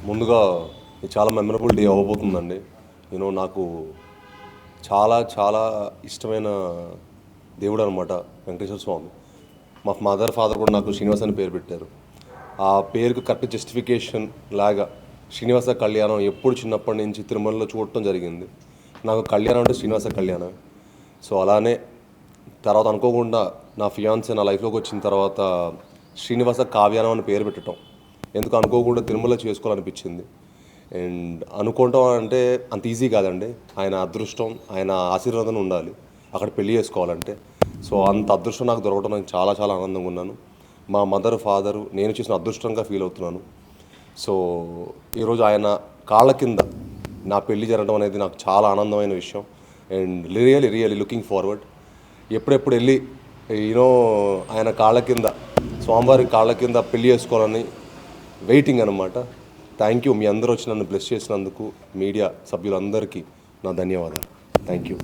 ముందుగా ఇది చాలా మెమరబుల్ డే అవ్వబోతుందండి. నాకు చాలా చాలా ఇష్టమైన దేవుడు అనమాట వెంకటేశ్వర స్వామి. మా మదర్ ఫాదర్ కూడా నాకు శ్రీనివాస్ అని పేరు పెట్టారు. ఆ పేరుకు కరెక్ట్ జస్టిఫికేషన్ లాగా శ్రీనివాస కళ్యాణం ఎప్పుడు చిన్నప్పటి నుంచి తిరుమలలో చూడటం జరిగింది. నాకు కళ్యాణం అంటే శ్రీనివాస కళ్యాణం. సో అలానే తర్వాత అనుకోకుండా నా ఫియాన్సీ నా లైఫ్లోకి వచ్చిన తర్వాత శ్రీనివాస కావ్యానం అని పేరు పెట్టడం ఎందుకు అనుకోకుండా తిరుమల చేసుకోవాలనిపించింది. అండ్ అనుకోవటం అంటే అంత ఈజీ కాదండి. ఆయన అదృష్టం, ఆయన ఆశీర్వాదం ఉండాలి అక్కడ పెళ్లి చేసుకోవాలంటే. సో అంత అదృష్టం నాకు దొరకడం నాకు చాలా చాలా ఆనందంగా ఉన్నాను. మా మదర్ ఫాదరు నేను చేసిన అదృష్టంగా ఫీల్ అవుతున్నాను. సో ఈరోజు ఆయన కాళ్ళ కింద నా పెళ్లి జరగడం అనేది నాకు చాలా ఆనందమైన విషయం. అండ్ రియలీ లుకింగ్ ఫార్వర్డ్ ఎప్పుడెప్పుడు వెళ్ళి ఆయన కాళ్ళ కింద స్వామివారి కాళ్ళ కింద పెళ్లి చేసుకోవాలని వెయిటింగ్ అనమాట. Thank you. మీ అందరూ వచ్చి నన్ను బ్లెస్ చేసినందుకు మీడియా సభ్యులందరికీ నా ధన్యవాదాలు. Thank you.